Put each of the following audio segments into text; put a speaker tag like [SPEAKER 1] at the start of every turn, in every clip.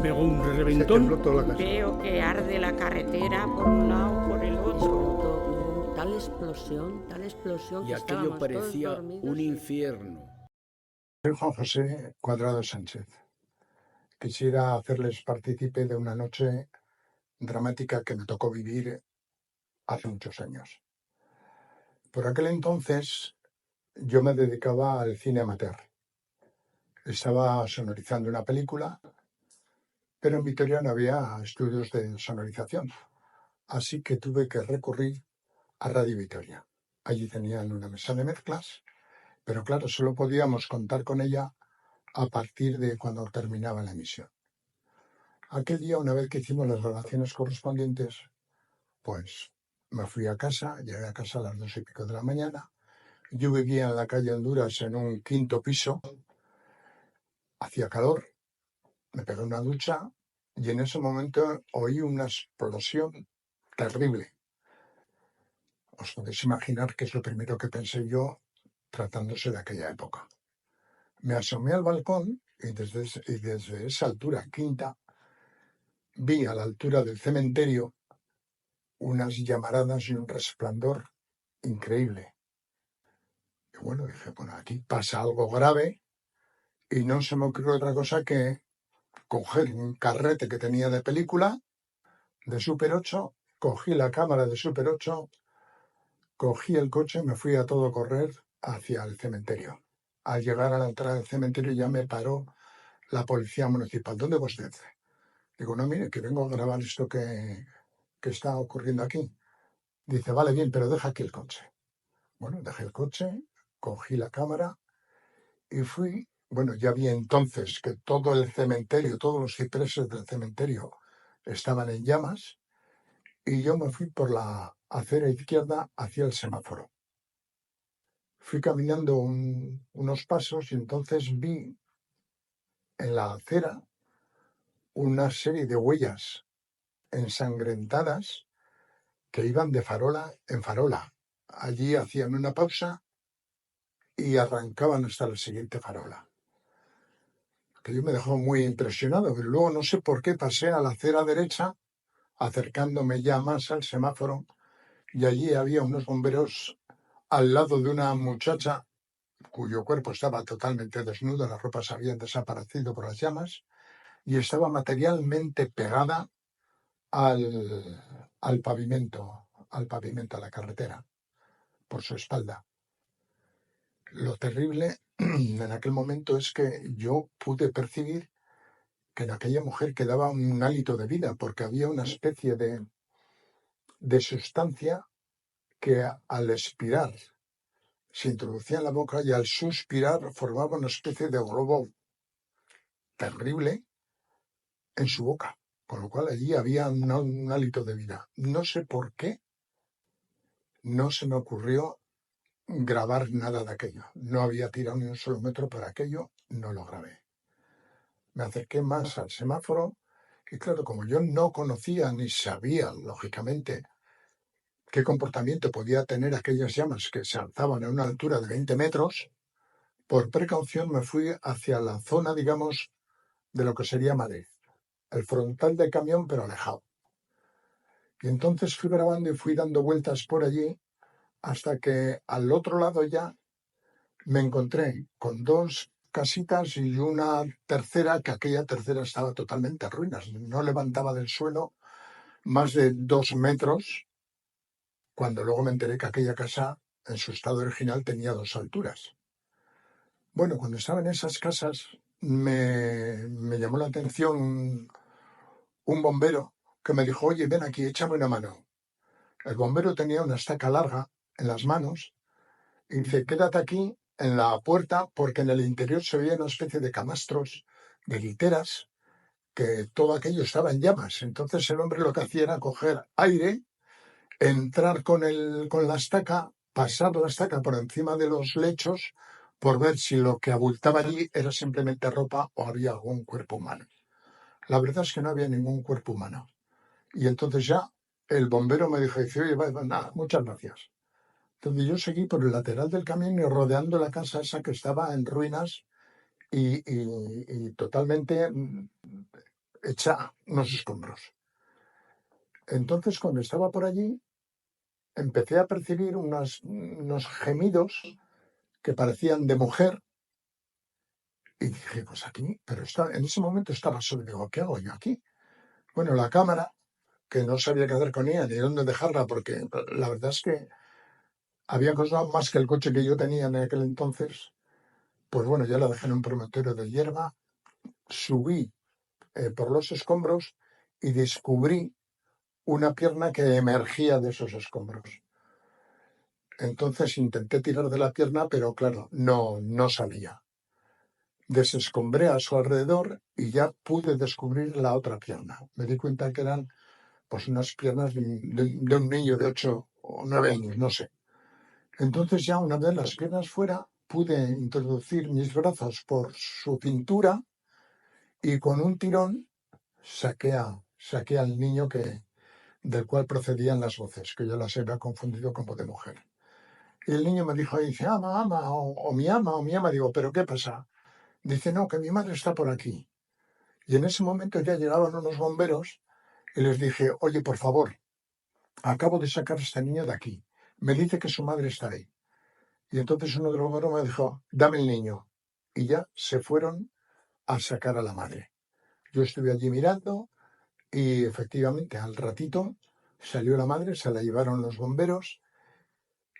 [SPEAKER 1] pegó un
[SPEAKER 2] Se
[SPEAKER 1] reventón.
[SPEAKER 2] tembló toda la casa.
[SPEAKER 3] Veo que arde la carretera por un lado, por el otro.
[SPEAKER 4] Hubo tal explosión
[SPEAKER 5] Y
[SPEAKER 4] que
[SPEAKER 5] aquello
[SPEAKER 4] estábamos todos
[SPEAKER 5] parecía
[SPEAKER 4] dormidos
[SPEAKER 5] un
[SPEAKER 4] y-
[SPEAKER 5] infierno.
[SPEAKER 2] Soy Juan José Cuadrado Sánchez. Quisiera hacerles partícipe de una noche dramática que me tocó vivir hace muchos años. Por aquel entonces yo me dedicaba al cine amateur. Estaba sonorizando una película, pero en Vitoria no había estudios de sonorización, así que tuve que recurrir a Radio Vitoria. Allí tenían una mesa de mezclas, pero claro, solo podíamos contar con ella a partir de cuando terminaba la emisión. Aquel día, una vez que hicimos las grabaciones correspondientes, pues me fui a casa, llegué a casa a las 2:00 de la mañana. Yo vivía en la calle Honduras en un 5.º piso, hacía calor, me pegué una ducha y en ese momento oí una explosión terrible. Os podéis imaginar qué es lo primero que pensé yo tratándose de aquella época. Me asomé al balcón y desde esa altura quinta vi a la altura del cementerio unas llamaradas y un resplandor increíble. Y bueno, dije, bueno, aquí pasa algo grave y no se me ocurrió otra cosa que coger un carrete que tenía de película de Super 8, cogí la cámara de Super 8, cogí el coche y me fui a todo correr hacia el cementerio. Al llegar a la entrada del cementerio ya me paró la policía municipal. ¿Dónde va usted? Digo, no, mire, que vengo a grabar esto que está ocurriendo aquí. Dice, vale, bien, pero deja aquí el coche. Bueno, dejé el coche, cogí la cámara y fui. Bueno, ya vi entonces que todo el cementerio, todos los cipreses del cementerio estaban en llamas y yo me fui por la acera izquierda hacia el semáforo. Fui caminando unos pasos y entonces vi en la acera una serie de huellas ensangrentadas que iban de farola en farola. Allí hacían una pausa y arrancaban hasta la siguiente farola. Aquello me dejó muy impresionado, pero luego no sé por qué pasé a la acera derecha, acercándome ya más al semáforo, y allí había unos bomberos al lado de una muchacha cuyo cuerpo estaba totalmente desnudo, las ropas habían desaparecido por las llamas, y estaba materialmente pegada al pavimento, a la carretera, por su espalda. Lo terrible en aquel momento es que yo pude percibir que en aquella mujer quedaba un hálito de vida, porque había una especie de sustancia que al expirar se introducía en la boca y al suspirar formaba una especie de globo terrible en su boca, con lo cual allí había un hálito de vida. No sé por qué no se me ocurrió grabar nada de aquello. No había tirado ni un solo metro por aquello, no lo grabé. Me acerqué más al semáforo y claro, como yo no conocía ni sabía, lógicamente, qué comportamiento podía tener aquellas llamas que se alzaban a una altura de 20 metros, por precaución me fui hacia la zona, digamos, de lo que sería Madrid. El frontal del camión, pero alejado. Y entonces fui grabando y fui dando vueltas por allí hasta que al otro lado ya me encontré con dos casitas y una tercera, que aquella tercera estaba totalmente en ruinas. No levantaba del suelo más de 2 metros, cuando luego me enteré que aquella casa, en su estado original, tenía 2 alturas. Bueno, cuando estaba en esas casas, me llamó la atención un bombero que me dijo, oye, ven aquí, échame una mano. El bombero tenía una estaca larga en las manos y dice, quédate aquí en la puerta porque en el interior se veía una especie de camastros, de literas, que todo aquello estaba en llamas. Entonces el hombre lo que hacía era coger aire, entrar con la estaca, pasar la estaca por encima de los lechos por ver si lo que abultaba allí era simplemente ropa o había algún cuerpo humano. La verdad es que no había ningún cuerpo humano. Y entonces ya el bombero me dijo, dice, oye, nada, muchas gracias. Entonces yo seguí por el lateral del camino y rodeando la casa esa que estaba en ruinas y totalmente hecha unos escombros. Entonces, cuando estaba por allí, empecé a percibir unos gemidos que parecían de mujer, y dije, pues aquí, pero en ese momento estaba solo, digo, ¿qué hago yo aquí? Bueno, la cámara, que no sabía qué hacer con ella, ni dónde dejarla, porque la verdad es que había costado más que el coche que yo tenía en aquel entonces. Pues bueno, ya la dejé en un promontorio de hierba, subí por los escombros y descubrí una pierna que emergía de esos escombros. Entonces intenté tirar de la pierna, pero claro, no salía. Desescombré a su alrededor y ya pude descubrir la otra pierna. Me di cuenta que eran pues unas piernas de un niño de 8 o 9 años, no sé. Entonces ya una vez las piernas fuera, pude introducir mis brazos por su cintura y con un tirón saqué al niño del cual procedían las voces, que yo las había confundido como de mujer. Y el niño me dice, ama, ama, o mi ama, o mi ama. Digo, ¿pero qué pasa? Dice, no, que mi madre está por aquí. Y en ese momento ya llegaban unos bomberos y les dije, oye, por favor, acabo de sacar a este niño de aquí. Me dice que su madre está ahí. Y entonces uno de los bomberos me dijo, dame el niño. Y ya se fueron a sacar a la madre. Yo estuve allí mirando y efectivamente al ratito salió la madre, se la llevaron los bomberos.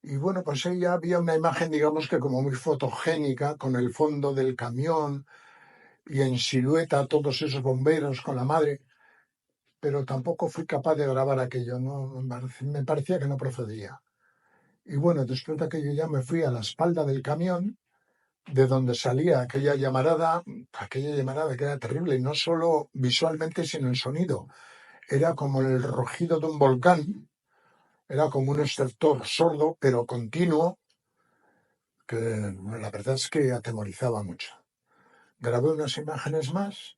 [SPEAKER 2] Y bueno, pues ella había una imagen, digamos que como muy fotogénica, con el fondo del camión y en silueta todos esos bomberos con la madre, pero tampoco fui capaz de grabar aquello, no, me parecía que no procedía. Y bueno, después de aquello ya me fui a la espalda del camión, de donde salía aquella llamarada que era terrible, y no solo visualmente, sino en sonido. Era como el rugido de un volcán, era como un estertor sordo, pero continuo, que la verdad es que atemorizaba mucho. Grabé unas imágenes más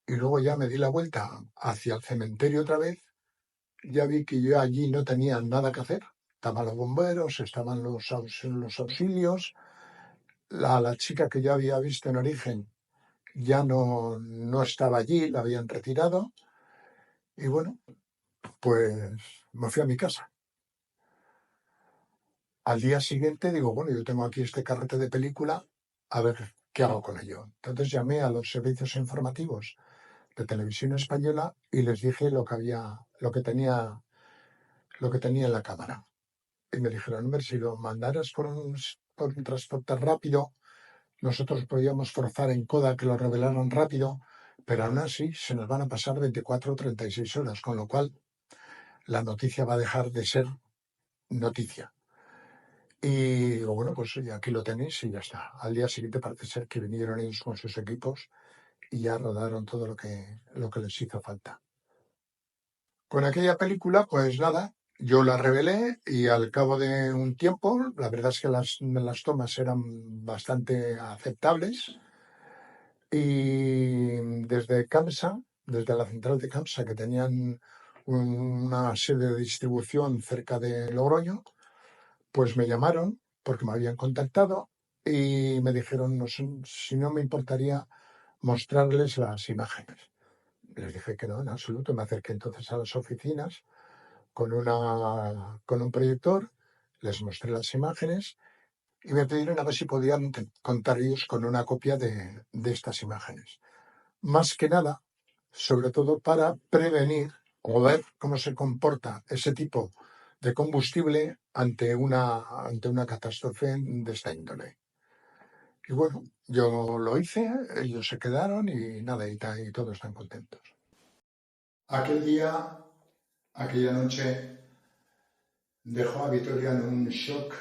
[SPEAKER 2] y luego ya me di la vuelta hacia el cementerio otra vez. Ya vi que yo allí no tenía nada que hacer. Estaban los bomberos, estaban los auxilios. La chica que yo había visto en origen ya no estaba allí, la habían retirado. Y bueno, pues me fui a mi casa. Al día siguiente digo, bueno, yo tengo aquí este carrete de película, a ver qué hago con ello. Entonces llamé a los servicios informativos de Televisión Española y les dije lo que tenía en la cámara. Y me dijeron, hombre, si lo mandaras por un transporte rápido, nosotros podíamos forzar en Coda que lo revelaran rápido, pero aún así se nos van a pasar 24 o 36 horas, con lo cual la noticia va a dejar de ser noticia. Y digo, bueno, pues aquí lo tenéis y ya está. Al día siguiente parece ser que vinieron ellos con sus equipos y ya rodaron todo lo que les hizo falta. Con aquella película, pues nada, yo la revelé y al cabo de un tiempo, la verdad es que las tomas eran bastante aceptables y desde CAMSA, desde la central de CAMSA, que tenían una sede de distribución cerca de Logroño, pues me llamaron porque me habían contactado y me dijeron si no me importaría mostrarles las imágenes. Les dije que no, en absoluto. Me acerqué entonces a las oficinas con un proyector, les mostré las imágenes y me pidieron a ver si podían contar ellos con una copia de estas imágenes. Más que nada, sobre todo para prevenir o ver cómo se comporta ese tipo de combustible ante una catástrofe de esta índole. Y bueno, yo lo hice, ellos se quedaron y nada, y todos están contentos. Aquella noche, dejó a Vitoria en un shock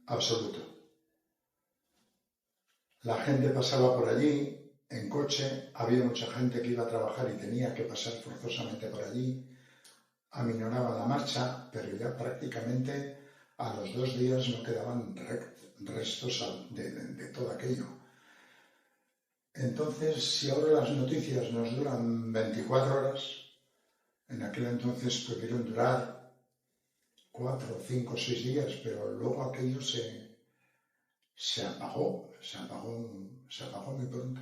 [SPEAKER 2] absoluto. La gente pasaba por allí en coche, había mucha gente que iba a trabajar y tenía que pasar forzosamente por allí, aminoraba la marcha, pero ya prácticamente a los 2 días no quedaban restos de todo aquello. Entonces, si ahora las noticias nos duran 24 horas, en aquel entonces pudieron durar 4, 5, 6 días, pero luego aquello se apagó muy pronto.